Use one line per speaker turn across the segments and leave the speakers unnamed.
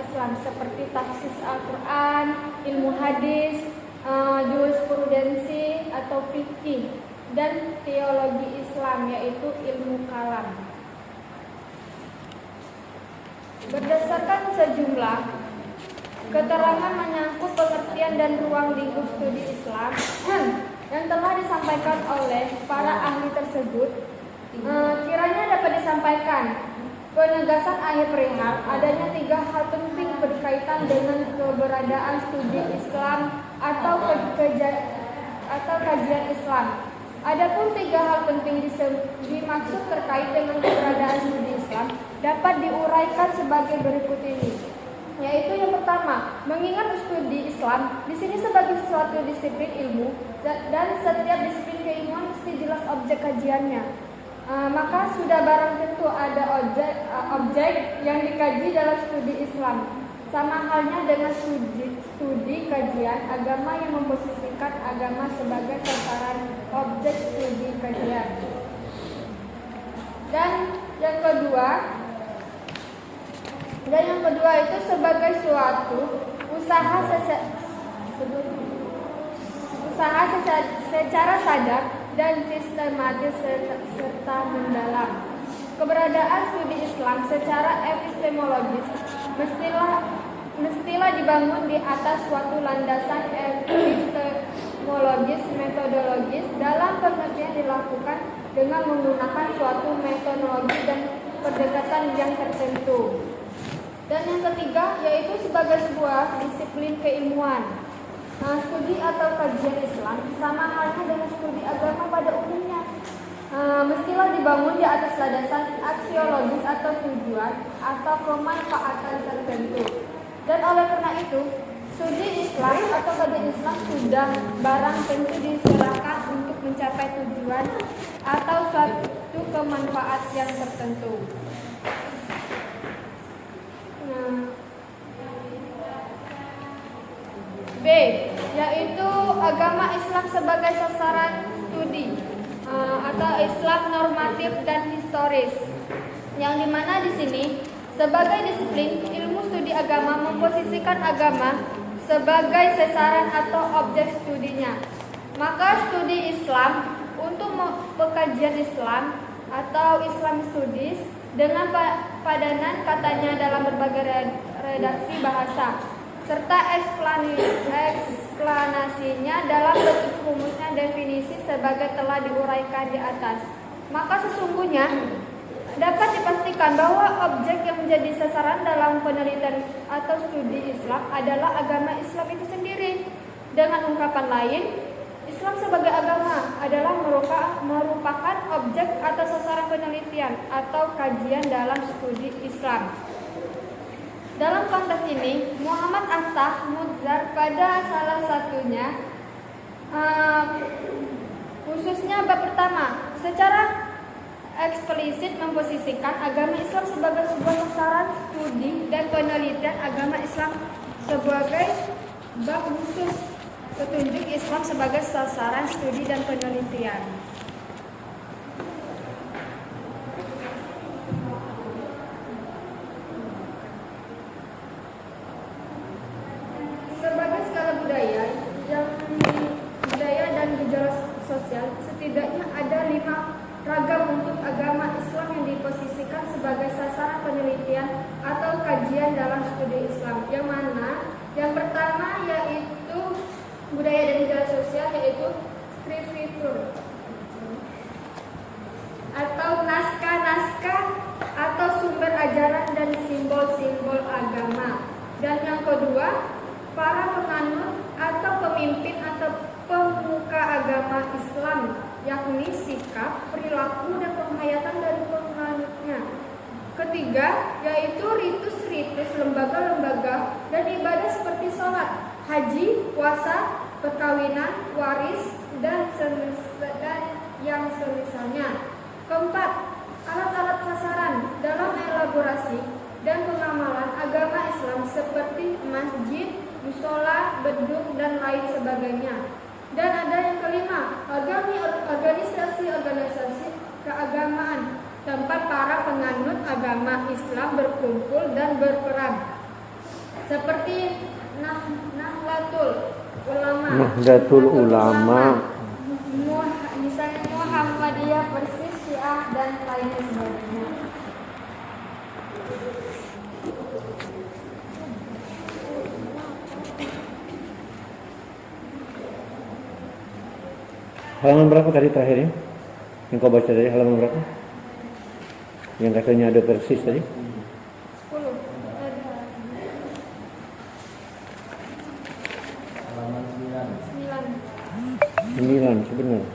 Islam seperti tafsir Al-Quran, ilmu hadis, jurisprudensi atau fikih, dan teologi Islam yaitu ilmu kalam. Berdasarkan sejumlah keterangan menyangkut pengertian dan ruang lingkup studi Islam yang telah disampaikan oleh para ahli tersebut, kiranya dapat disampaikan penegasan akhir perihal adanya 3 hal penting berkaitan dengan keberadaan studi Islam atau kajian Islam. Adapun 3 hal penting dimaksud terkait dengan keberadaan studi Islam dapat diuraikan sebagai berikut ini. Yaitu yang pertama, mengingat studi Islam di sini sebagai suatu disiplin ilmu dan setiap disiplin keilmuan mesti jelas objek kajiannya. Maka sudah barang tentu ada objek yang dikaji dalam studi Islam. Sama halnya dengan studi kajian agama yang memposisikan agama sebagai sasaran objek studi kajian. Dan yang kedua itu sebagai suatu usaha secara sadar dan sistematis serta mendalam. Keberadaan studi Islam secara epistemologis mestilah dibangun di atas suatu landasan epistemologis metodologis dalam pengertian dilakukan dengan menggunakan suatu metodologi dan pendekatan yang tertentu. Dan yang ketiga yaitu sebagai sebuah disiplin keilmuan. Studi atau kajian Islam sama halnya dengan studi agama pada umumnya. Mestilah dibangun di atas landasan aksiologis atau tujuan atau kemanfaatan tertentu. Dan oleh karena itu, studi Islam atau kajian Islam sudah barang tentu diserahkan untuk mencapai tujuan atau suatu kemanfaat yang tertentu. B. Yaitu agama Islam sebagai sasaran studi atau Islam normatif dan historis, yang dimana di sini sebagai disiplin ilmu studi agama memposisikan agama sebagai sasaran atau objek studinya. Maka studi Islam untuk pengkajian Islam atau Islam Studies dengan padanan katanya dalam berbagai redaksi bahasa serta eksplanasinya dalam bentuk rumusnya definisi sebagai telah diuraikan di atas. Maka sesungguhnya dapat dipastikan bahwa objek yang menjadi sasaran dalam penelitian atau studi Islam adalah agama Islam itu sendiri. Dengan ungkapan lain, Islam sebagai agama adalah merupakan objek atau sasaran penelitian atau kajian dalam studi Islam. Dalam konteks ini, Muhammad Atta-Mudzar pada salah satunya, khususnya bab pertama, secara eksplisit memposisikan agama Islam sebagai sebuah sasaran studi dan penelitian agama Islam sebagai bab khusus petunjuk Islam sebagai sasaran studi dan penelitian. Sebagai skala budaya dan gejala sosial, setidaknya ada 5 ragam untuk agama Islam yang diposisikan sebagai sasaran penelitian atau kajian dalam studi Islam. Yang mana yang pertama yaitu budaya dan gejala sosial, yaitu scripture atau naskah-naskah atau sumber ajaran dan simbol-simbol agama. Dan yang kedua, para penganut atau pemimpin atau pemuka agama Islam, yakni sikap, perilaku, dan penghayatan dari penganutnya. Ketiga, yaitu ritus-ritus lembaga-lembaga dan ibadah seperti sholat, haji, puasa, perkawinan, waris, dan yang semisalnya. Keempat, alat-alat sasaran dalam elaborasi dan pengamalan agama Islam seperti masjid, musola, beduk, dan lain sebagainya. Dan ada yang kelima, organisasi keagamaan, tempat para penganut agama Islam berkumpul dan berperan. seperti Nahdlatul Ulama, misalnya Muhammadiyah, Persis, Syiah dan lainnya sebagainya.
Halaman berapa tadi terakhirnya? Yang kau baca tadi halaman berapa? Yang katanya ada Persis tadi?
10.
Halaman 9.
9 sebenarnya.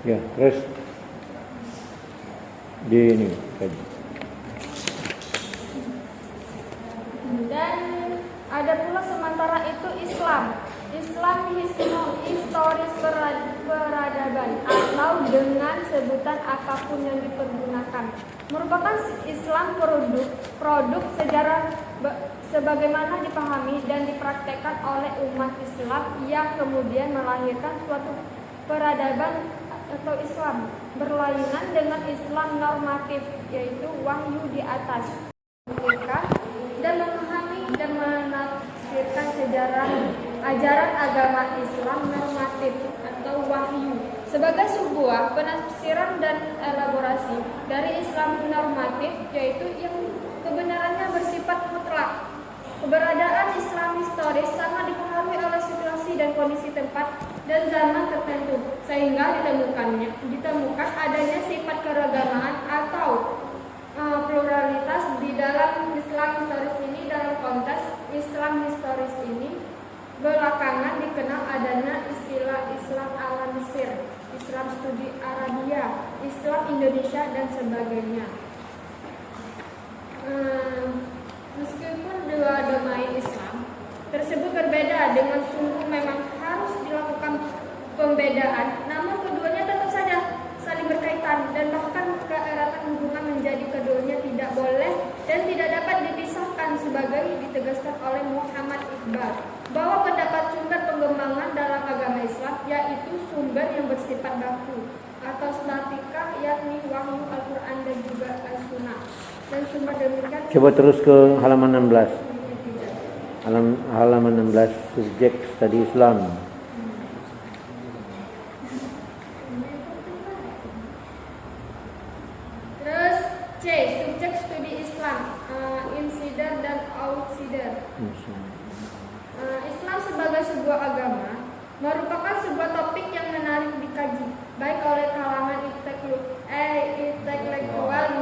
Ya, terus di ini tadi.
Dan ada pula sementara itu Islam historis peradaban atau dengan sebutan apapun yang dipergunakan merupakan Islam produk sejarah sebagaimana dipahami dan dipraktekkan oleh umat Islam yang kemudian melahirkan suatu peradaban atau Islam berlainan dengan Islam normatif, yaitu wahyu di atas mereka dan memahami dan menafsirkan sejarah ajaran agama Islam normatif atau wahyu sebagai sebuah penafsiran dan elaborasi dari Islam normatif, yaitu yang kebenarannya bersifat mutlak. Keberadaan Islam historis sangat dipengaruhi oleh situasi dan kondisi tempat dan zaman tertentu, sehingga ditemukan adanya sifat keragaman atau pluralitas di dalam Islam historis ini. Dalam konteks Islam historis ini, belakangan dikenal adanya istilah Islam ala Mesir, Islam studi Arabia, Islam Indonesia dan sebagainya. Meskipun dua domain Islam tersebut berbeda dengan sungguh memang harus dilakukan pembedaan, namun keduanya tetap saja saling berkaitan dan bahkan keeratan hubungan menjadi keduanya tidak boleh dan tidak dapat dipisahkan sebagai ditegaskan oleh Muhammad Iqbal bahwa pendapat sumber pengembangan dalam agama Islam yaitu sumber yang bersifat baku atau statika, yakni wahyu Al-Quran dan juga As-Sunnah. Dan sumber demikian.
Coba terus ke halaman 16. Halaman 16 subjek studi Islam.
Terus C, subjek studi Islam, insider dan outsider. Islam sebagai sebuah agama merupakan sebuah topik yang menarik dikaji baik oleh kalangan intelektual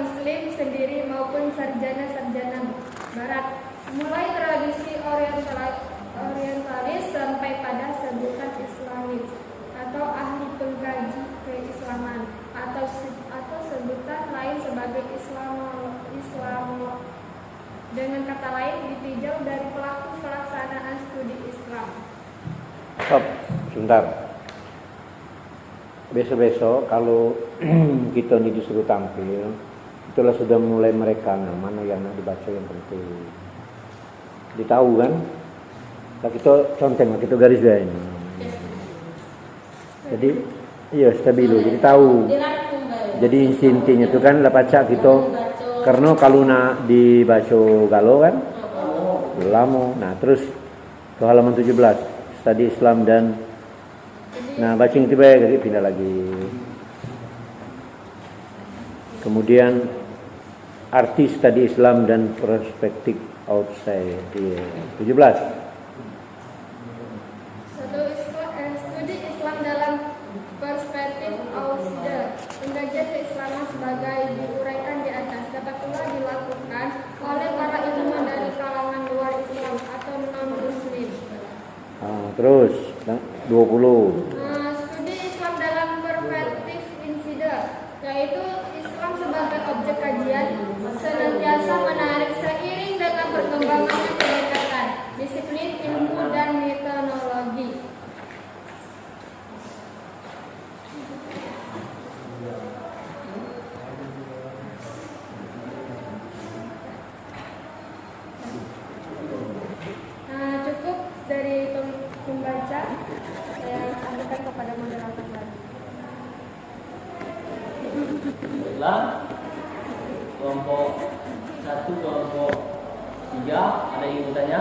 Muslim sendiri maupun sarjana-sarjana Barat, mulai tradisi orientalis sampai pada sebutan Islamis atau ahli pengkaji keislaman atau sebutan lain sebagai Islamolog. Dengan kata lain, ditinjau dari pelaku pelaksanaan studi Islam.
Stop, sebentar. Besok-besok kalau kita ini disuruh tampil, itulah sudah mulai merekam mana yang nak dibaca yang penting. Ditahu kan? Nah, kita conteng, kita garis dia ini. Jadi, iya stabilo. Jadi tahu. Jadi intinya itu kan lah baca kita. Karena kalau nak dibaca galau kan, lama. Nah terus ke halaman 17, studi Islam dan nah bacing itu baik, jadi pindah lagi. Kemudian arti studi Islam dan perspektif outside di 17.
Studi Islam dalam perspektif outsider, pengkajian keislaman sebagai diuraikan di atas dapat pula dilakukan oleh para ilmuwan dari kalangan luar Islam atau non-Muslim.
Terus 20.
Studi Islam dalam perspektif insider, yaitu Islam sebagai objek kajian senantiasa menarik seiring dengan perkembangannya pendekatan disiplin ilmu dan metodologi. Cukup dari saya alihkan kepada moderator lagi.
Baiklah, kelompok 1, kelompok 3, ada yang ingin bertanya?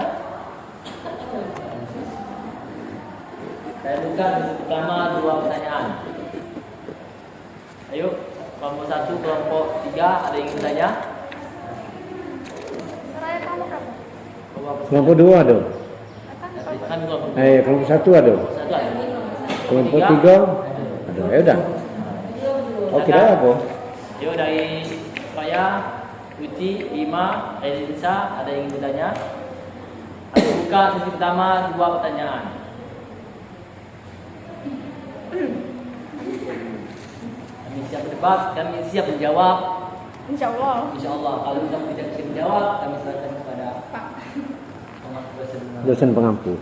Saya buka pertama 2 pertanyaan. Ayo, kelompok 1, kelompok 3, ada yang ingin bertanya?
Seraya kamu berapa?
Kelompok 2 dong.
Kan kelompok
Kelompok 1 ada.
1 ada.
Kelompok 3 ada. Ya udah. Oke dah apa?
Yuk dari saya, Uci, Ima, Elisa, ada yang ingin bertanya? Ayo buka sesi pertama 2 pertanyaan. Kami siap berdebat, kami siap menjawab.
Insya Allah.
Insya Allah, kalau kita tidak bisa menjawab, kami serahkan kepada
Pak.
pengampu dosen.
Dosen pengampu.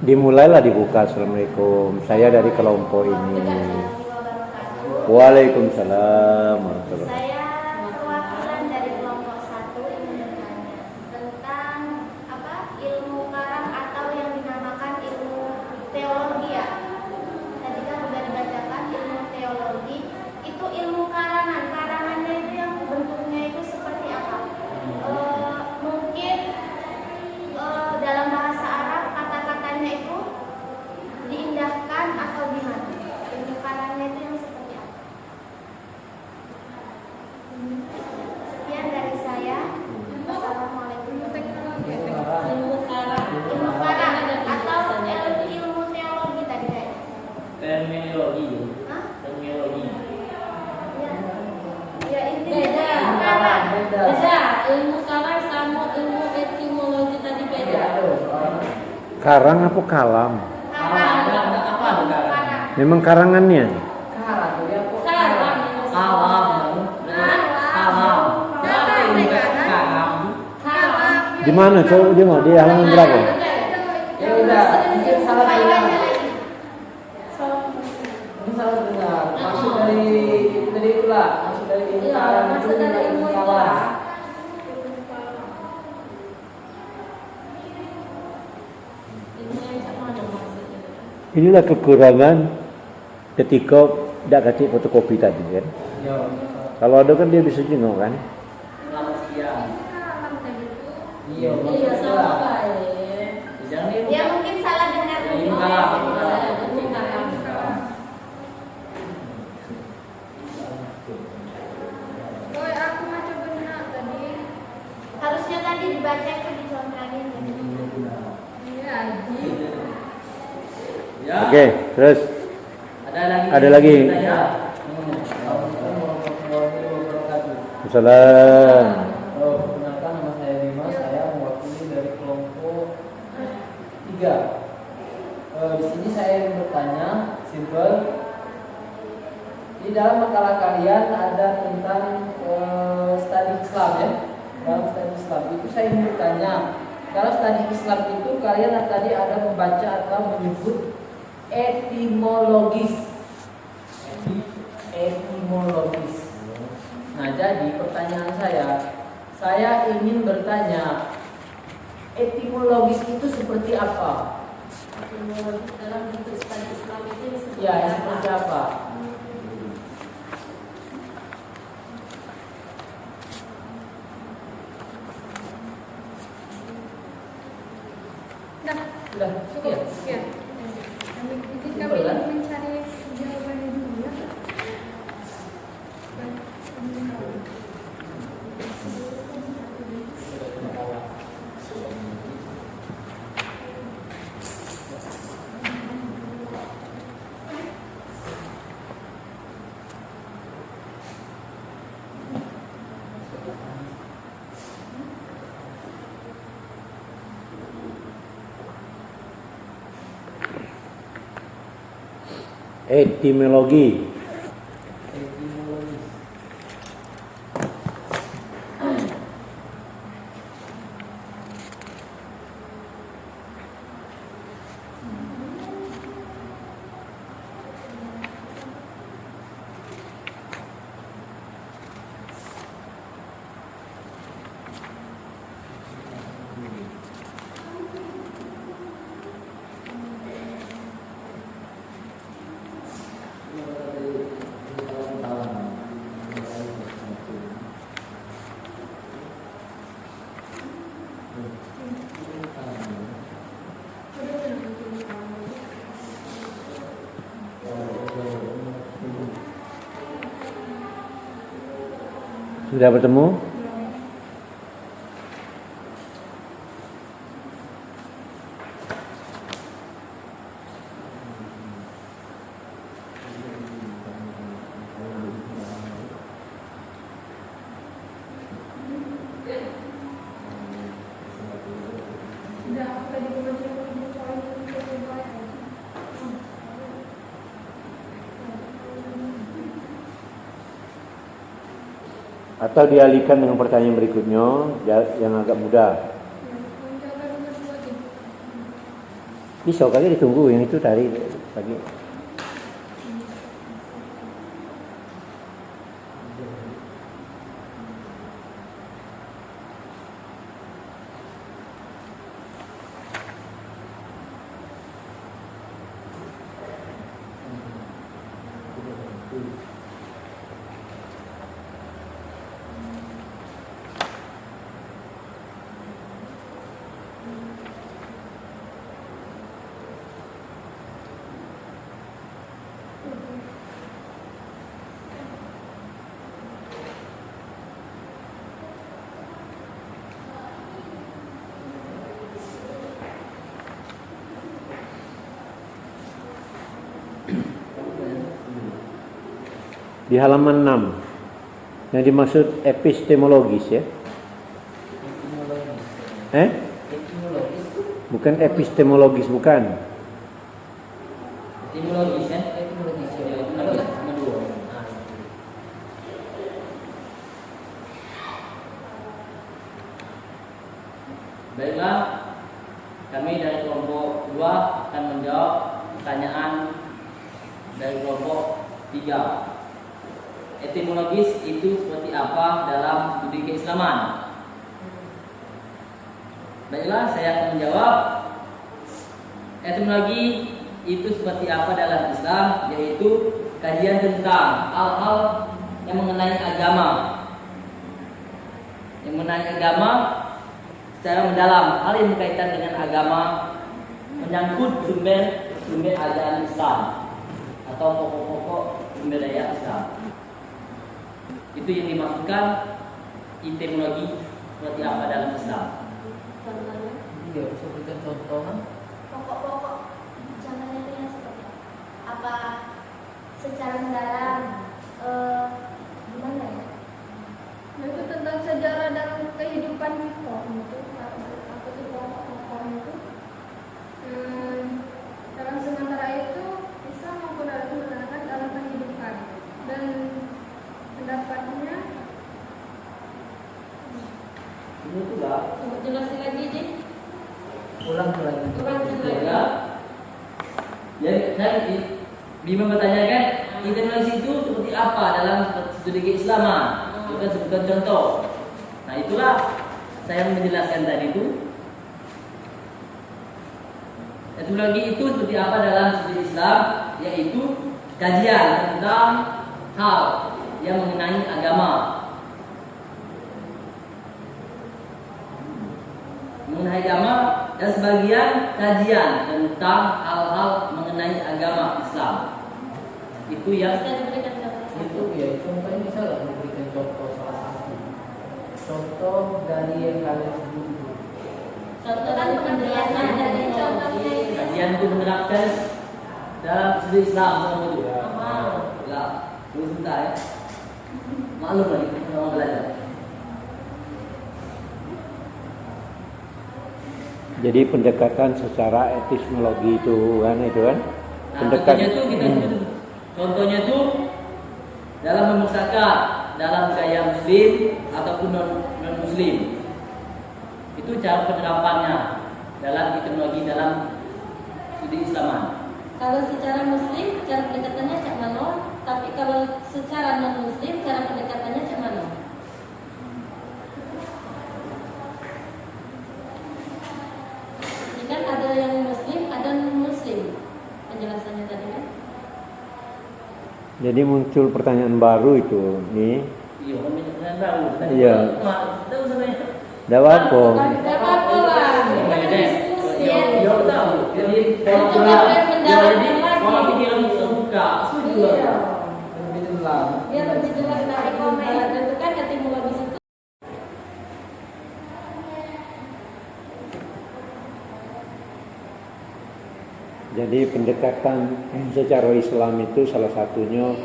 Dimulailah dibuka. Assalamualaikum. Saya dari kelompok ini. Waalaikumsalam warahmatullahi wabarakatuh.
Saya perwakilan dari kelompok 1 ingin bertanya tentang ilmu karang atau yang dinamakan ilmu teologi ya. Tadi kan sudah dibacakan ilmu teologi. Itu ilmu karangan. Karangannya itu yang bentuknya itu seperti apa? Mungkin dalam bahasa Arab kata-katanya itu diindahkan atau gimana? Ilmu karangnya itu yang seperti apa? Sekian dari saya. Assalamualaikum. Ilmu karang atau ilmu teologi tadi kayak.
Terminologi.
Hah?
Terminologi.
Ya intinya ilmu karang.
Beda, ilmu karang sama ilmu etimologi tadi beda.
Karang apa kalam?
Karang.
Apa ada karang?
Memang karangannya.
Karang, ya kok?
Karang.
Alam. Alam. Apa ini karang?
Karang.
Di mana? Coba dia mau di halaman berapa?
Ya udah, mungkin salah dengar.
Kaitannya lagi.
Ini salah dengar. Maksud dari itulah, maksud dari ilmu
Iya,
karang itu
maksud dari ilmu itu
kalam.
lah. Ilmu yang sama ada maksudnya.
Inilah kekurangan ketika tidak kasih fotokopi tadi kan.
Ya.
Kalau ada kan dia bisa jenguk kan.
Selamat siang. Iya,
Iya,
maksudnya
sama
lah.
baik.
Jangan ilmu
Ya mungkin salah dengar.
Ya, ilmu kalam.
Ilmu karang.
Boy, aku macam benar tadi.
Harusnya tadi dibaca itu dicontohin.
Iya, Aji.
Ya.
Oke, terus
Ada lagi.
Ada lagi.
Assalamualaikum warahmatullahi wabarakatuh.
Salam.
Perkenalkan, nama saya Dimas, saya mewakili dari kelompok 3. Di sini saya ingin bertanya, simple. Di dalam makalah kalian ada tentang studi Islam ya. Dalam studi Islam itu saya ingin bertanya, kalau studi Islam itu kalian tadi ada membaca atau menyebut etimologis. Etimologis. Nah, jadi pertanyaan saya ingin bertanya, etimologis itu seperti apa?
Etimologi dalam bentuk studi Islam itu seperti
Ya,
apa?
seperti apa?
Nah,
Sudah,
cukup.
sekian.
Sekian. Kami izinkan
Simpel, kan?
mencari jawabannya dulu ya.
Etimologi.
Etimologis.
Sudah bertemu?
Sudah, aku tadi kemudian soal itu.
Atau dialihkan dengan pertanyaan berikutnya yang agak mudah. Bisa kali ditunggu yang itu tadi pagi. Di halaman 6 yang dimaksud epistemologis ya.
Etimologis.
Bukan epistemologis, bukan.
Etimologis ya. Etimologis ya. Etimologis cuma dua. Nah. Baiklah, kami dari kelompok 2 akan menjawab pertanyaan dari kelompok 3. Etimologis itu seperti apa dalam studi keislaman? Baiklah, saya akan menjawab. Etimologi itu seperti apa dalam Islam, yaitu kajian tentang hal-hal yang mengenai agama. Yang mengenai agama secara mendalam, hal yang berkaitan dengan agama, menyangkut sumber ajaran Islam atau pokok-pokok sumber daya Islam. Itu yang dimaksudkan etimologi seperti apa dalam Islam. Iya, bisa berikan contoh kan?
Pokok-pokok contohnya itu yang seperti apa? Secara mendalam, gimana ya?
Nah, itu tentang sejarah dalam kehidupan kita itu apa tuh pokok-pokok itu. Dalam sementara itu bisa maupun dalam menerangkan dalam kehidupan dan pendapatnya.
Ini juga
Coba jelasin lagi, Dik.
ulang lagi.
Ya.
Jadi saya Bima bertanyakan etimologi itu seperti apa dalam studi keislaman? Kita sebutkan contoh. Nah itulah saya menjelaskan tadi itu. Etimologi itu seperti apa dalam studi Islam? Yaitu kajian tentang hal yang mengenai agama. Mengenai agama dan sebagian kajian tentang hal-hal mengenai agama Islam. Itu yang
Bisa diberikan contoh.
itu ya contohnya bisa nggak memberikan contoh salah satu contoh dari yang kalian sebut itu.
Contoh dari penjelasan dari
contohnya itu.
Kajian itu menerapkan dalam studi Islam sama itu.
Wow.
Lah, tunggu sebentar ya. Maklum lagi mau belajar.
Jadi pendekatan secara epistemologi itu kan
Nah, contohnya itu kita contohnya itu dalam memaksakan dalam gaya Muslim ataupun non Muslim. Itu cara penerapannya dalam etimologi dalam studi Islaman.
Kalau secara Muslim, cara pendekatannya cak mano. Tapi kalau secara non Muslim, cara pendekatannya cak mano. Ini kan ada yang Muslim, ada non Muslim. Penjelasannya tadi kan.
Jadi muncul pertanyaan baru itu nih.
Iya, pembicaraan baru.
Iya.
Tahu sebenarnya.
Dah apa?
Tidak apa-apa lah.
Iya, tahu. Jadi
Itu biar mendalam
jadi
lagi.
pola pikiran terbuka. Setuju.
Iya.
Lebih dalam.
Biar lebih jelas dari komen. Itu kan etimologi
Jadi pendekatan secara Islam itu salah satunya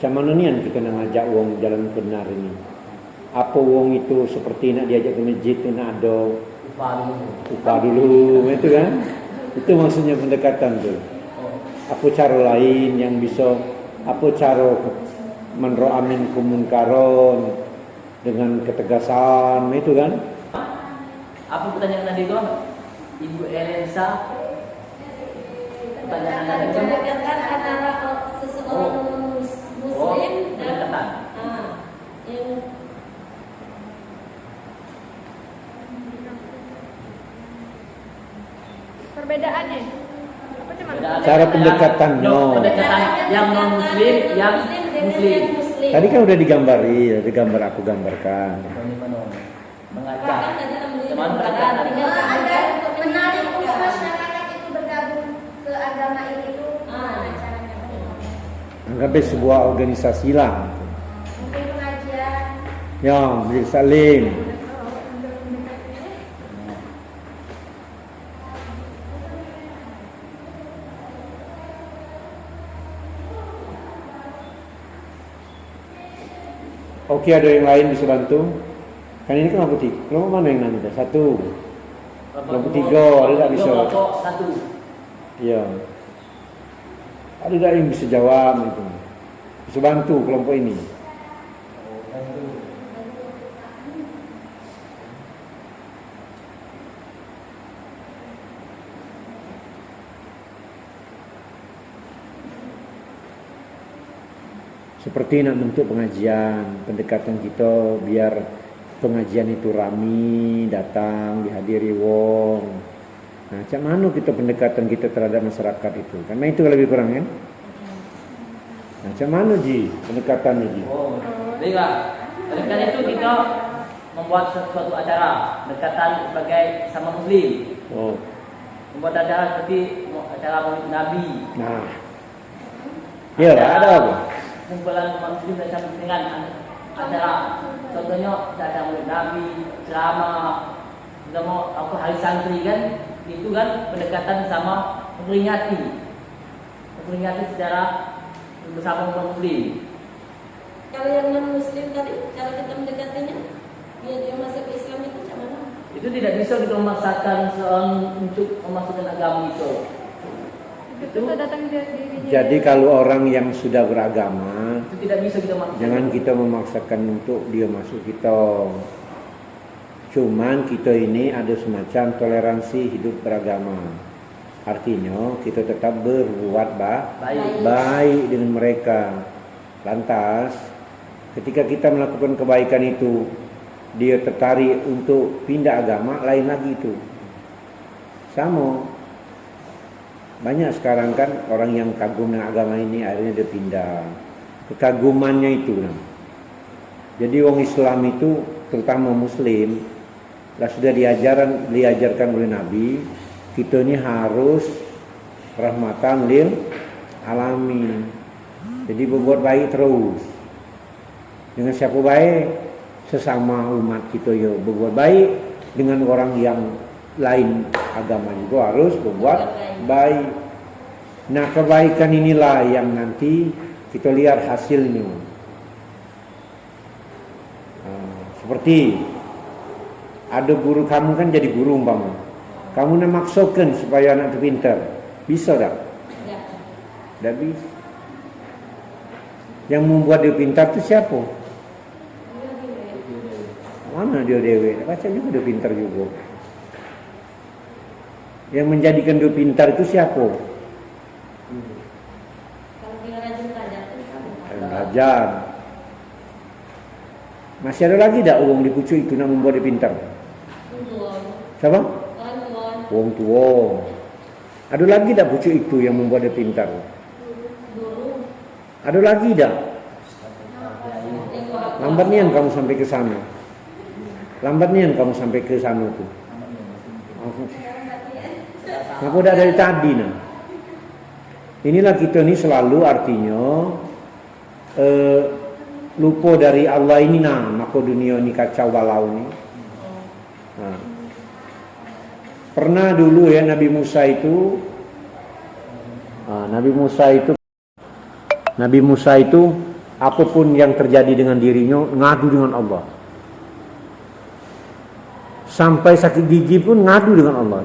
camanonian kita nak ngajak wong jalan benar ini. Apa wong itu seperti nak diajak ke masjid itu nak ada upah dulu itu kan? Itu maksudnya pendekatan tuh. Apa cara lain yang bisa, apa cara menro'amin kumunkaron dengan ketegasan itu kan?
Apa pertanyaan tadi itu? Ibu Elisa. Pertanyaan tadi itu.
Pendekatan antara seseorang muslim dan
pendekatan.
yang
Perbedaannya apa cuman?
Cara pendekatannya.
Pendekatan yang non muslim, yang muslim.
Tadi kan udah digambar aku gambarkan.
Mengajak. Cuman
agar menarik untuk masyarakat itu bergabung ke agama ini tuh gimana caranya?
Anggapnya sebuah organisasi lah.
Mungkin pengajian.
Ya, menjadi saling. Oke, ada yang lain bisa bantu? Kan ini kelompok tiga. Kelompok mana yang nanti? Satu. Kelompok tiga, ada tak bisa?
Kelompok satu.
Iya. Ada tak yang bisa jawab itu? Bisa bantu kelompok ini? Seperti nak bentuk pengajian, pendekatan kita biar pengajian itu rami, datang, dihadiri wong. Nah, macam mana kita pendekatan kita terhadap masyarakat itu? Karena itu lebih kurang kan? Nah, macam mana Ji pendekatannya Ji?
Baiklah. Karena itu kita membuat suatu acara pendekatan sebagai sama muslim.
Oh.
Membuat acara seperti acara Maulid Nabi.
Nah. Ya, ada apa?
Kumpulan umat muslim bersama dengan acara contohnya ada Maulid Nabi, ceramah, kita mau apa hari santri kan, itu kan pendekatan sama memperingati secara bersama umat muslim.
kalau yang non muslim tadi cara kita mendekatinya biar dia masuk ke Islam itu macam mana?
Itu tidak bisa kita memaksakan seorang untuk memasukkan agama itu.
Itu datang dirinya.
Jadi kalau orang yang sudah beragama,
Itu tidak bisa kita maksakan.
jangan kita memaksakan untuk dia masuk kita. Cuman kita ini ada semacam toleransi hidup beragama. Artinya kita tetap berbuat baik dengan mereka. Lantas ketika kita melakukan kebaikan itu, dia tertarik untuk pindah agama, lain lagi itu. Sama. Banyak sekarang kan orang yang kagum dengan agama ini akhirnya dia pindah. Kekagumannya itu. Jadi orang Islam itu terutama Muslim lah sudah diajarkan oleh Nabi, kita ini harus rahmatan lil alamin. Jadi berbuat baik terus. Dengan siapa baik? Sesama umat kita ya berbuat baik, dengan orang yang lain agama juga harus berbuat baik. Nah, kebaikan inilah yang nanti kita lihat hasilnya. Seperti ada guru kamu kan jadi guru umpama. Kamu nak maksakan supaya anak itu pintar. Bisa tak? Tak bisa. Yang membuat dia pintar itu siapa? Mana dia dewe? Baca juga dia pintar juga. Yang menjadikan dia pintar itu siapa?
Kalau dia rajin belajar itu kamu.
Belajar. Masih ada lagi tak uang di pucuk itu nak membuat dia pintar?
Tuan.
Siapa?
Tuan.
Wong tua. Ada lagi tak pucuk itu yang membuat dia pintar?
Guru.
Ada lagi tak? Lambat nian kamu sampai ke sana. Lambat nian kamu sampai ke sana tuh. Aku udah dari tadi nah. Inilah kita ni selalu artinya lupa dari Allah ini nah, maka dunia ni kacau balau ni. Pernah dulu ya Nabi Musa itu Nabi Musa itu apapun yang terjadi dengan dirinya ngadu dengan Allah. Sampai sakit gigi pun ngadu dengan Allah.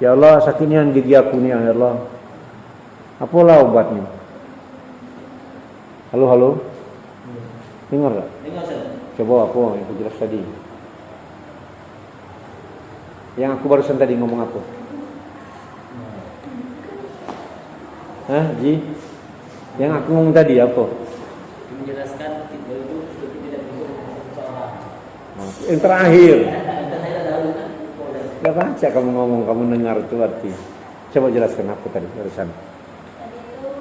Ya Allah, sakitnya gigi aku nih ya Allah. Apalah obatnya? Halo. Dengar tak?
Dengar saya.
Coba apa yang aku jelas tadi. Yang aku barusan tadi ngomong apa? Hah, Ji? Yang aku ngomong tadi apa?
Menjelaskan kita itu tidak bisa seseorang.
Yang terakhir. Ya baca kamu ngomong, kamu dengar itu arti. Coba jelaskan apa tadi barusan.
Tadi itu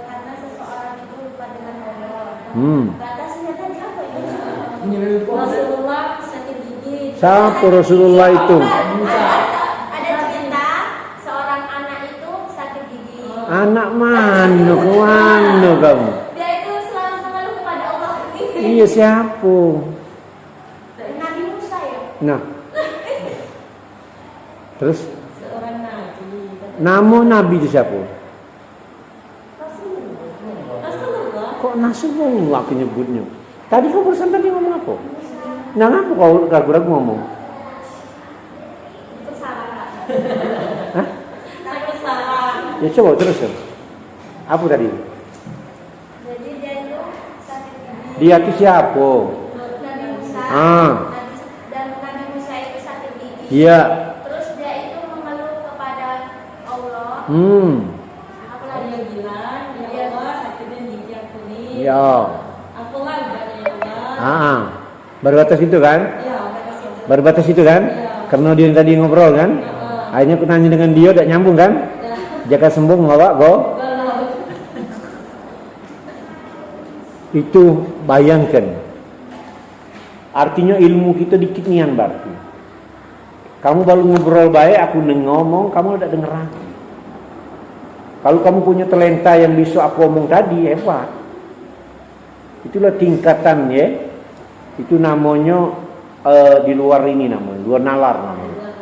karena seseorang itu lupa dengan Allah.
Hmm.
Batasnya tadi apa itu?
Rasulullah sakit gigi.
Siapa Rasulullah itu?
Ada cerita seorang anak itu sakit gigi.
Anak mana? Kemana kamu?
Dia itu selalu mengeluh kepada Allah.
Iya siapa?
Nabi Musa ya.
Nah. Terus?
Seorang nabi.
Nama Nabi itu siapa?
Rasulullah.
Kok Nasrullah aku nyebutnya? Tadi kau barusan tadi ngomong apa? Nah, apa kau ragu-ragu ngomong?
Itu salah.
Hah?
Aku salah.
Ya coba terus kan. Apa tadi?
Jadi dia itu sakit gigi.
Dia itu siapa?
Nabi Musa. Dan Nabi Musa itu sakit gigi.
Iya.
Terus dia itu mengeluh kepada Allah.
Apalagi dia bilang, ya Allah sakitnya gigi aku nih.
Ya.
Apalah ibadah ya Allah.
Berbatas itu kan?
Ya, batas itu.
Berbatas itu kan?
Iya.
Karena dia tadi ngobrol kan? Akhirnya aku tanya dengan dia, udah nyambung kan? Jaka sembuh ngawak go. Itu bayangkan. Artinya ilmu kita dikit nian berarti. Kamu baru ngobrol baik, aku ngomong, kamu udah denger lagi. Kalau kamu punya talenta yang bisa aku omong tadi, hebat. Itulah tingkatan ya. Itu namanya di luar ini namanya, luar nalar namanya.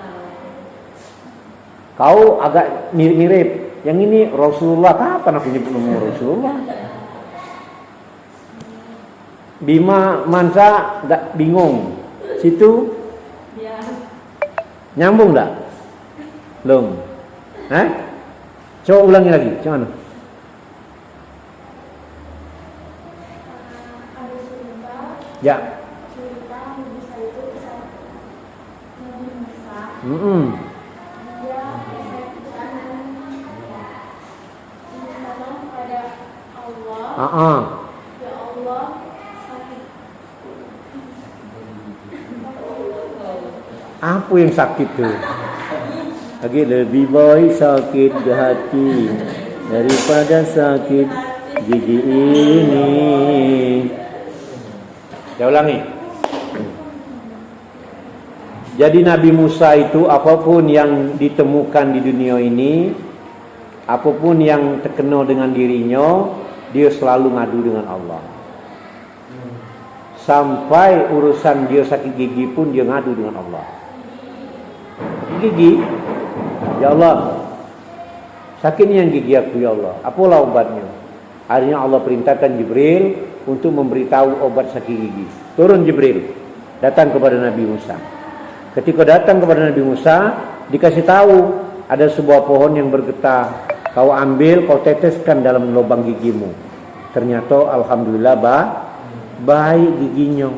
Kau agak mirip-mirip. Yang ini Rasulullah, kapan aku nyebut nama Rasulullah? Bima Mansa gak bingung. Situ nyambung gak? Belum. Coba ulangi lagi. Coba mana?
Ada
Ya.
cerita Nabi Musa itu bisa Nabi Musa dia minta tolong kepada Allah. Ya Allah sakit.
Apa yang sakit tuh? Lagi lebih baik sakit di hati daripada sakit gigi ini. Saya ulangi. Jadi Nabi Musa itu apapun yang ditemukan di dunia ini, apapun yang terkena dengan dirinya, dia selalu ngadu dengan Allah. Sampai urusan dia sakit gigi pun dia ngadu dengan Allah. Gigi, ya Allah, sakitnya yang gigi aku ya Allah. Apalah obatnya? Akhirnya Allah perintahkan Jibril untuk memberitahu obat sakit gigi. Turun Jibril, datang kepada Nabi Musa. Ketika datang kepada Nabi Musa, dikasih tahu ada sebuah pohon yang bergetah. Kau ambil, kau teteskan dalam lubang gigimu. Ternyata alhamdulillah baik giginya.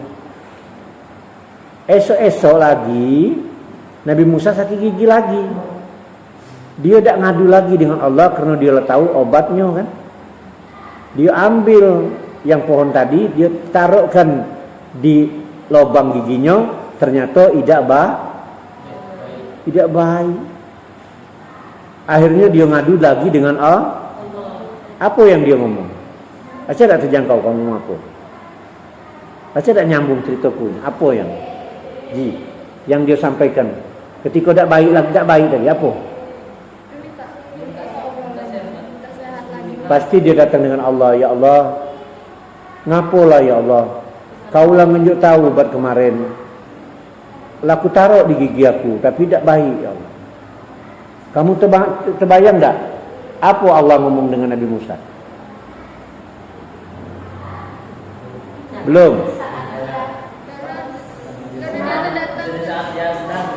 Esok-esok lagi Nabi Musa sakit gigi lagi. Dia tidak ngadu lagi dengan Allah karena dia tahu obatnya kan. Dia ambil yang pohon tadi, dia taruhkan di lubang giginya. Ternyata tidak baik. Akhirnya dia ngadu lagi dengan Allah. Apa yang dia ngomong? Aca tak terjangkau kamu ngomong apa? Aca tak nyambung ceritaku. Apa yang dia sampaikan? Ketika tidak baik lagi, tidak baik tadi apa? Pasti dia datang dengan Allah. Ya Allah, ngapolah ya Allah, kaulah menunjuk tahu obat kemarin. Laku taruh di gigi aku, tapi tidak baik ya Allah. Kamu terbayang enggak apa Allah ngomong dengan Nabi Musa? Belum.
Saat dia sedang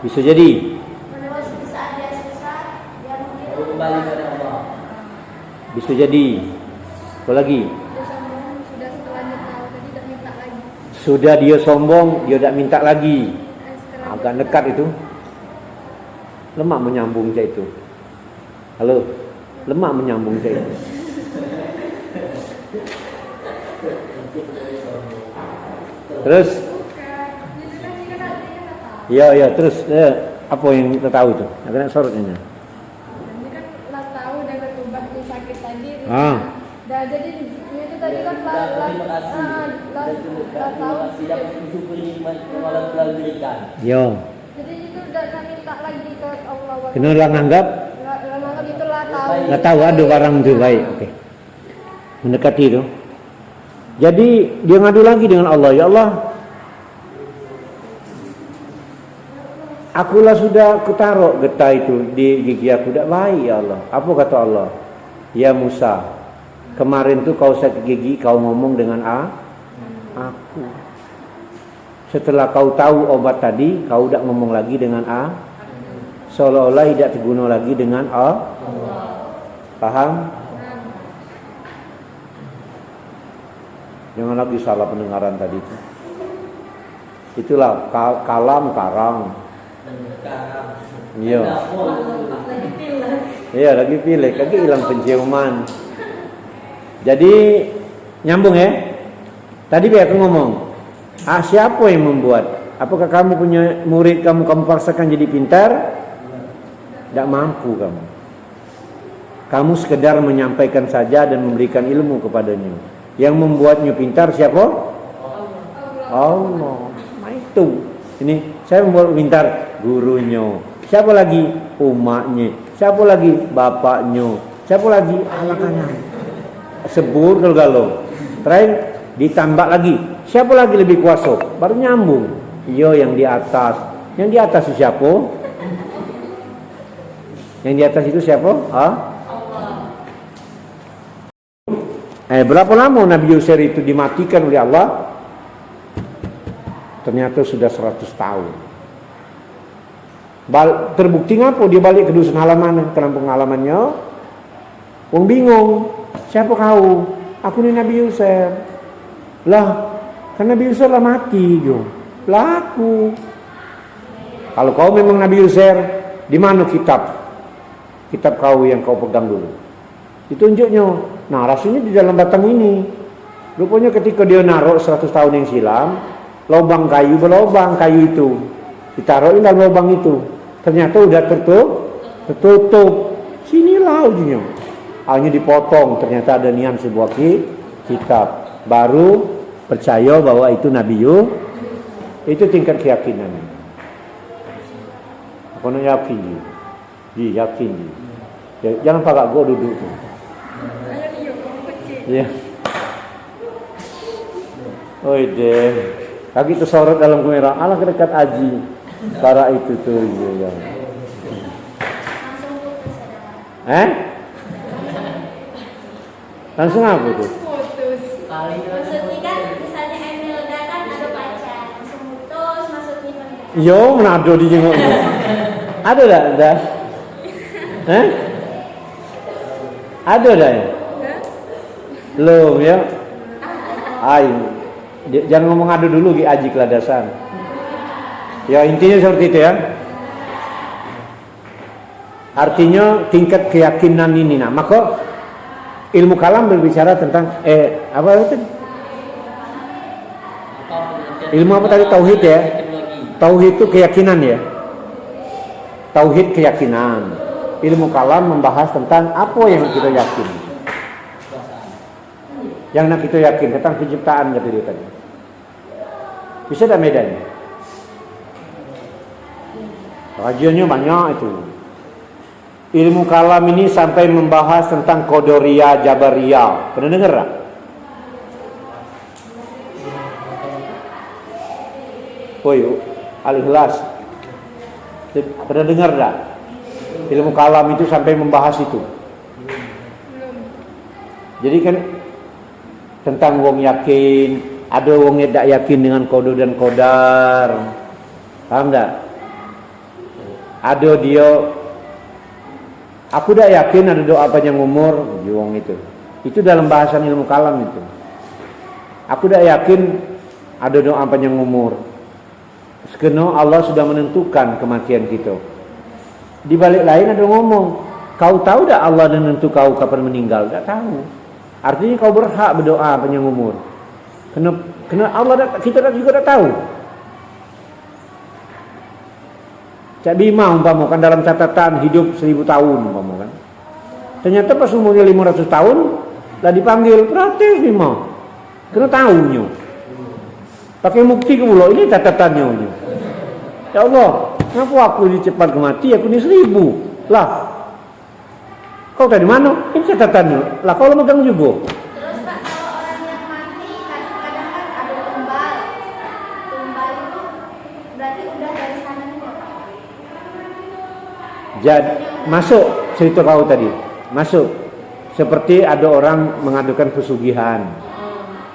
Bisa jadi.
Terus di saat dia susah, dia mungkin
baru kembali kepada Allah.
Bisa jadi. Apa lagi?
Dia sombong, sudah setelanjut tahu tadi tidak minta lagi.
Sudah dia sombong, dia tidak minta lagi.
Setelah
Agak dekat itu. Lemak menyambung saya itu. Halo. Lemak menyambung saya itu. Terus iya terus apa yang kita tahu itu? Agak sorotnya.
ini kan lah tahu dan bertobat di sakit tadi. Dah jadi itu tadi kan lah
Terima kasih.
tahu.
Dapat bersyukur nikmat yang Allah telah berikan.
Yo.
Jadi itu udah minta lagi ke Allah.
Kena lah nganggap
Lama itu lah tahu.
nggak tahu ada barang itu baik. Oke. Mendekati itu. Jadi dia ngadu lagi dengan Allah. Ya Allah, akulah sudah kutaruh getah itu di gigi aku, tidak baik ya Allah. Apa kata Allah? Ya Musa, kemarin tuh kau sakit gigi, kau ngomong dengan aku. Setelah kau tahu obat tadi, kau tidak ngomong lagi dengan seolah-olah tidak terguna lagi dengan Paham? Jangan lagi salah pendengaran tadi itu. Itulah kalam karang. Iya.
Lagi pilih.
Iya lagi pilih, kaki hilang penciuman. Jadi nyambung ya. Tadi aku ngomong, siapa yang membuat? Apakah kamu punya murid kamu paksakan jadi pintar? Tidak mampu kamu. Kamu sekedar menyampaikan saja dan memberikan ilmu kepadanya. Yang membuatnya pintar siapa? Allah. Nah itu. Ini saya membuat pintar gurunya. Siapa lagi? Umatnya. Siapa lagi? Bapaknya. Siapa lagi? Alakannya. Sebur kalau terakhir ditambah lagi. Siapa lagi lebih kuasa? Baru nyambung. Iya yang di atas. Yang di atas itu siapa? Yang di atas itu siapa? Berapa lama Nabi Yusuf itu dimatikan oleh Allah? Ternyata sudah 100 tahun. Terbukti ngapa dia balik ke dusun halaman, ke kampung halamannya? Wong bingung. Siapa kau? Aku ni Nabi Yusuf. Lah, kan Nabi Yusuf lah mati, jo. Lah aku. Kalau kau memang Nabi Yusuf, di mana kitab? Kitab kau yang kau pegang dulu. Ditunjuknya. Nah, rasanya di dalam batang ini. Rupanya ketika dia naruh 100 tahun yang silam, lubang kayu berlubang kayu itu. Ditaruhin dalam lubang itu. Ternyata udah tertutup. Sinilah ujungnya. Hanya dipotong. Ternyata ada niat sebuah kitab. Baru percaya bahwa itu Nabi Yusuf. Itu tingkat keyakinan. Aku nak yakin. Yakin. Jangan pakai gua duduk. Ya. Oi deh. Kaki tersorot dalam kamera. Alah kedekat Aji. Para itu tuh ya.
langsung putus ada.
Langsung apa tuh?
Maksudnya kan misalnya Emelda kan ada pacar, langsung putus maksudnya kan.
Yo, menado di jengoknya. Ada dah, dah. Ada dah ya? Belum ya? Jangan ngomong adu dulu Ki Aji keladasan. Ya intinya seperti itu ya. Artinya tingkat keyakinan ini. Nah, maka ilmu kalam berbicara tentang apa itu? Ilmu apa tadi? Tauhid ya. Tauhid itu keyakinan ya. Tauhid keyakinan. Ilmu kalam membahas tentang apa yang kita yakin. Yang nak kita yakin tentang penciptaan kata dia tadi. Bisa tak medan? Kajiannya banyak itu. Ilmu kalam ini sampai membahas tentang Qadariyah, Jabariyah. Pernah dengar tak? Woi, Al-Ikhlas. Pernah dengar enggak? Ilmu kalam itu sampai membahas itu.
Belum.
Jadi kan tentang wong yakin, ada wong yang tidak yakin dengan kodo dan kodar. Paham enggak? Ada dia, aku tidak yakin ada doa panjang umur, wong itu. Itu dalam bahasan ilmu kalam itu. Aku tidak yakin ada doa panjang umur. Sekarang Allah sudah menentukan kematian kita. Di balik lain ada ngomong, kau tahu tak Allah dan menentu kau kapan meninggal? Tak tahu. Artinya kau berhak berdoa panjang umur. Kena Allah kita juga tak tahu. Cak Bima umpama kan dalam catatan hidup 1000 tahun umpama kan. Ternyata pas umurnya 500 tahun lah dipanggil protes Bima. Kena tahunya. Pakai bukti ke pulau ini catatannya. Ya Allah, kenapa aku cepat mati? Aku ini 1000 lah. Kau dari mana? Ini catatannya. Lah kau megang juga.
Terus Pak, kalau orang yang mati kadang-kadang kan ada tumbal. Tumbal itu berarti udah dari sana juga Pak.
Jadi masuk cerita kau tadi. Masuk. Seperti ada orang mengadukan pesugihan.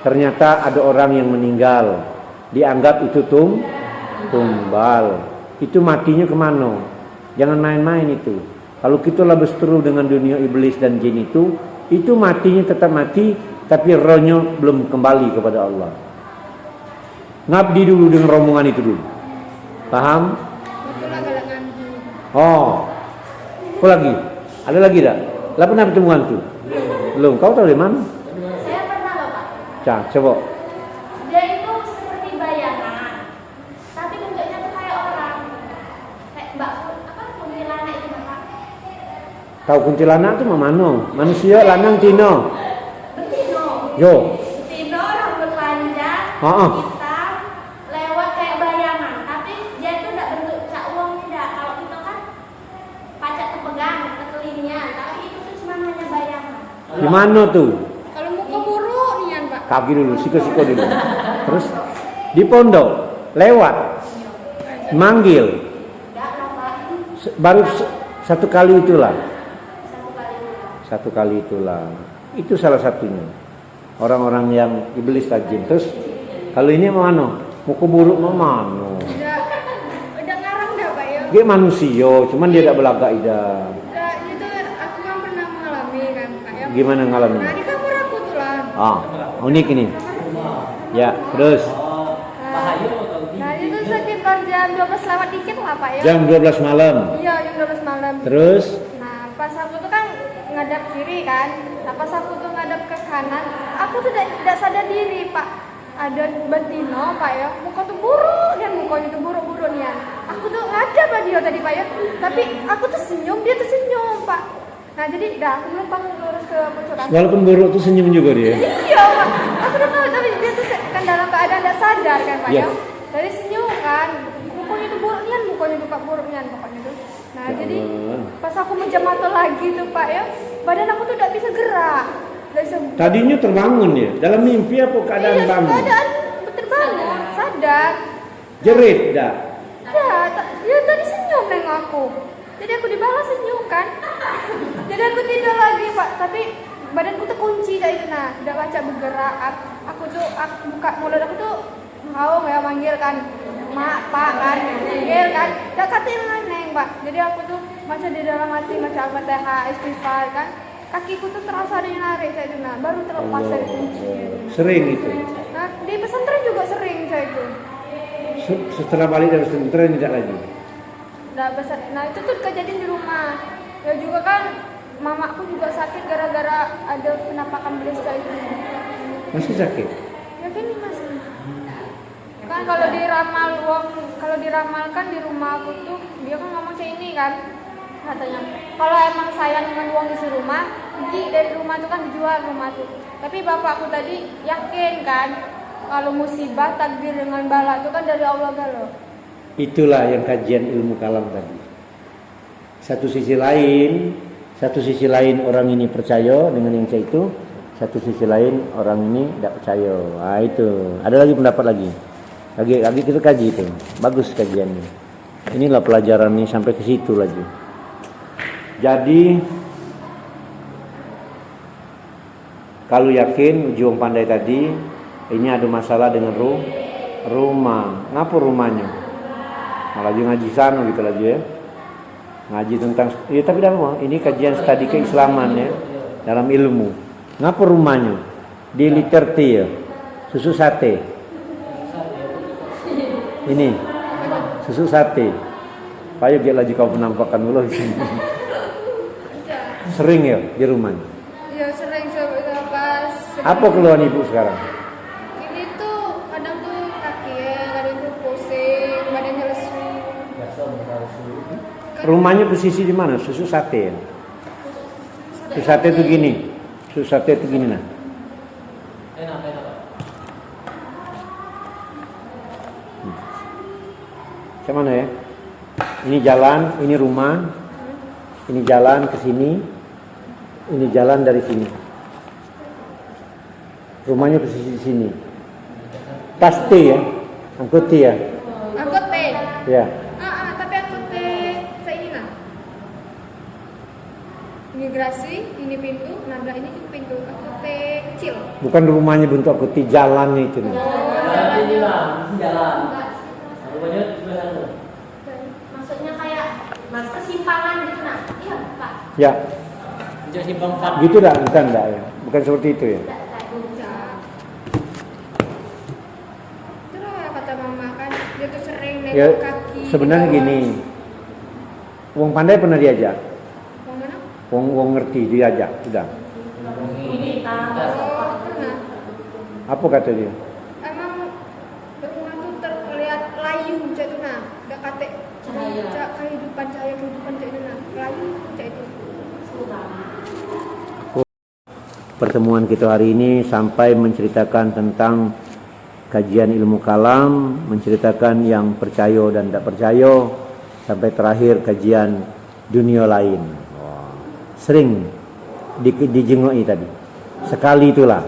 Ternyata ada orang yang meninggal. Dianggap itu tumbal. Itu matinya kemana? Jangan main-main itu. Kalau kita lah berseteru dengan dunia iblis dan jin itu matinya tetap mati, tapi rohnya belum kembali kepada Allah. Ngabdi dulu dengan rombongan itu dulu. Paham?
Itulah galangan.
Oh. Apa lagi? Ada lagi tak? Lah pernah bertemu hantu? Belum. Kau tahu dari mana?
Saya pernah loh Pak.
Cah, coba.
Dia itu seperti bayangan, tapi bentuknya tuh kayak orang, kayak kuntilanak itu Bapak.
Tahu kuntilanak itu mana? Manusia lanang tino.
Betino.
Yo.
Betino rambut panjang,
Heeh.
hitam, lewat kayak bayangan, tapi dia itu tidak bentuk cak uang tidak. Kalau kita kan pacak terpegang ke telingnya, tapi itu tuh cuma hanya bayangan.
Di mana tuh?
Kalau muka buruk nian Pak.
Kaki dulu, siko-siko dulu. Terus di pondok lewat manggil
Enggak lah Pak,
baru satu kali itulah.
satu kali dulu.
1 kali itulah. Itu salah satunya. Orang-orang yang iblis tajin. Terus kalau ini mana? Muka buruk mana?
Udah ngarang dah Pak ya.
Dia manusia, cuman dia tidak belagak ida.
Udah, itu aku kan pernah mengalami kan Pak ya.
Gimana ngalamin?
Nah di kamar aku tuh lah.
Unik ini. Ya, terus
Nah itu sekitar jam 12 lewat dikit lah Pak ya.
jam 12 malam.
Iya jam 12 malam.
Terus
Nah pas aku tuh kan ngadap kiri kan. Nah pas aku tuh ngadap ke kanan, aku sudah tidak sadar diri Pak. Ada Betino Pak ya, muka tuh buruk dan mukanya tuh buruk-buruk nih ya. Aku tuh ngadap lah dia tadi Pak ya. Tapi aku tuh senyum, dia tuh senyum Pak. Nah jadi dah aku numpang lurus ke pojokan.
walaupun buruk tuh senyum juga dia.
Iya Pak, aku udah tahu tapi dia tuh kan dalam keadaan tidak sadar kan Pak
Iya.
ya. Dari senyum kan, mukanya tuh buruk nian, mukanya tuh Pak buruk nian pokoknya tuh. Nah
Ya
jadi
Allah.
pas aku menjam mata lagi tuh Pak ya, badan aku tuh tidak bisa gerak. Tidak bisa.
Tadinya terbangun ya. Dalam mimpi apa keadaan
Iya,
bangun?
keadaan terbangun, sadar.
Jerit dah.
Ya, dia tadi senyum nengok aku. Jadi aku dibalas senyum kan. Jadi aku tidur lagi Pak, tapi badanku tuh kunci kayak itu nah, udah baca bergerak. Aku buka mulut aku tuh mau ya manggil kan, mak, pak kan, manggil kan. Udah kata neng Pak. Jadi aku tuh baca di dalam hati baca Al-Fatihah, istighfar kan. Kakiku tuh terasa ada yang narik kayak itu nah, baru terlepas dari kunci.
Sering itu.
Nah di pesantren juga sering saya itu.
Setelah balik dari pesantren tidak lagi.
Nah itu tuh kejadian di rumah. Ya juga kan mamaku juga sakit gara-gara ada penampakan belis kayak itu.
Masih sakit.
Ya kan masih. Kan kalau diramalkan di rumah aku tuh dia kan ngomong kayak ini kan katanya. Kalau emang sayang dengan uang isi rumah, pergi dari rumah tuh kan dijual rumah tuh. Tapi bapakku tadi yakin kan kalau musibah takdir dengan bala itu kan dari Allah galau.
Itulah yang kajian ilmu kalam tadi. Satu sisi lain orang ini percaya dengan yang saya itu, satu sisi lain orang ini tidak percaya. Nah itu. Ada lagi pendapat lagi. Lagi kita kaji itu. Bagus kajiannya. Inilah pelajaran ini sampai ke situ lagi. Jadi kalau yakin uji wong pandai tadi ini ada masalah dengan rumah. Ngapa rumahnya? Malah lagi ngaji sana gitu lagi ya. Ngaji tentang ya tapi dah mau ini kajian studi keislaman ya dalam ilmu. Ngapa rumahnya? Di literati ya. Susu sate. Ini susu sate. Payo dia lagi kau penampakan dulu di sini. Sering ya di rumahnya.
Ya sering pas.
Apa keluhan ibu sekarang?
Ini tuh kadang tuh kaki ya, kadang tuh pusing, badannya lesu.
Rumahnya posisi di mana? Susu sate ya? Susu sate itu gini. Susu sate itu gini nah.
Enak.
Mana ya? Ini jalan, ini rumah. Ini jalan ke sini. Ini jalan dari sini. Rumahnya posisi di sini. Pasti ya. Angkuti ya.
Angkut P.
Ya.
Tapi angkut P saya ini nah. Imigrasi, ini pintu, nabrak ini juga pintu. Angkut P kecil.
Bukan rumahnya bentuk angkuti, jalannya itu. Nih.
Jalan. Rumahnya sebelah sana.
Maksudnya kayak persimpangan gitu nah. Iya, Pak.
Ya.
Jadi simpang empat.
Gitu dah, bukan dah ya. Bukan seperti itu ya.
Terus kata mama kan dia tuh sering nengok
Ya
kaki.
sebenarnya
di bawah.
gini. Wong pandai pernah diajak.
Mau mana?
Wong ngerti diajak sudah.
Oh, pernah.
Apa kata dia?
Emang rumah tuh terlihat layu cak itu nah. Udah kate cak kehidupan cak itu nah. Layu cak itu.
Pertemuan kita hari ini sampai menceritakan tentang kajian ilmu kalam, menceritakan yang percaya dan tidak percaya, sampai terakhir kajian dunia lain. Sering dijengoi tadi. Sekali itulah.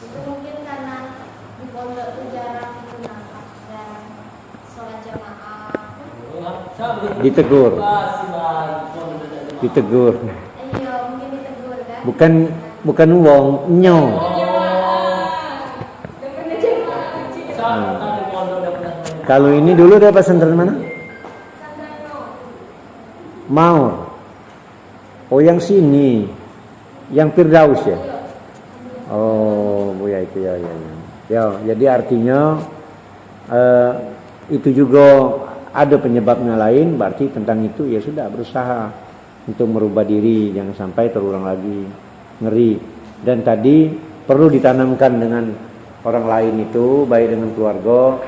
Itu mungkin karena di pondok itu jarang itu nampak jarang sholat jamaah.
Ditegur. Ditegur.
Iya, mungkin ditegur kan.
Bukan wong nyo. Kalau ini dulu dia pesantren mana? Mau. Oh yang sini, yang Firdaus ya. Oh, ya itu ya. Ya, jadi artinya itu juga ada penyebabnya lain. Berarti tentang itu ya sudah berusaha untuk merubah diri, jangan sampai terulang lagi. Ngeri. Dan tadi perlu ditanamkan dengan orang lain itu, baik dengan keluarga.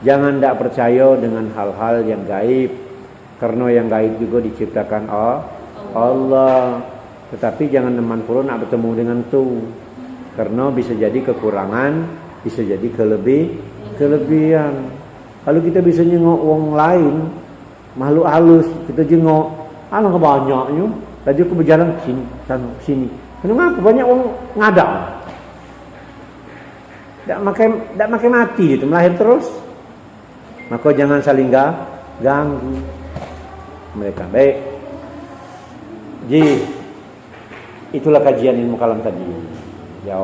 Jangan tidak percaya dengan hal-hal yang gaib, karena yang gaib juga diciptakan Allah. Tetapi jangan teman pula nak bertemu dengan tu, karena bisa jadi kekurangan, bisa jadi kelebihan. Kalau kita bisa jengok orang lain, makhluk halus, kita jengok, alangkah banyaknya. Tadi aku berjalan sini, sana, sini. Kenapa banyak orang ngadak? Tak makai mati itu, melahir terus. Maka jangan saling ganggu mereka. Baik. Jadi itulah kajian ilmu kalam tadi. Ya,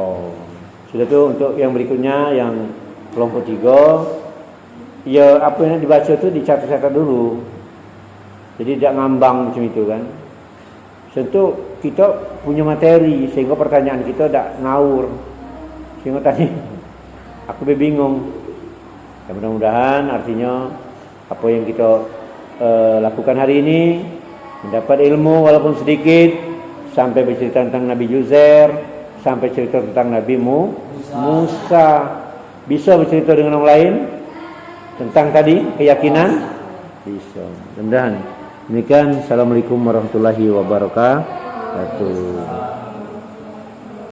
sudah tuh untuk yang berikutnya yang kelompok 3. Ya apa yang dibaca itu dicatat-catat dulu. Jadi tidak ngambang macam itu kan. Tentu kita punya materi sehingga pertanyaan kita tidak ngawur. Sehingga tadi aku bingung. Ya, mudah-mudahan artinya apa yang kita lakukan hari ini mendapat ilmu walaupun sedikit, sampai bercerita tentang Nabi Yuzair, sampai cerita tentang Nabi Musa, bisa bercerita dengan orang lain tentang tadi keyakinan, bisa. Mudah-mudahan demikian. Assalamualaikum warahmatullahi wabarakatuh.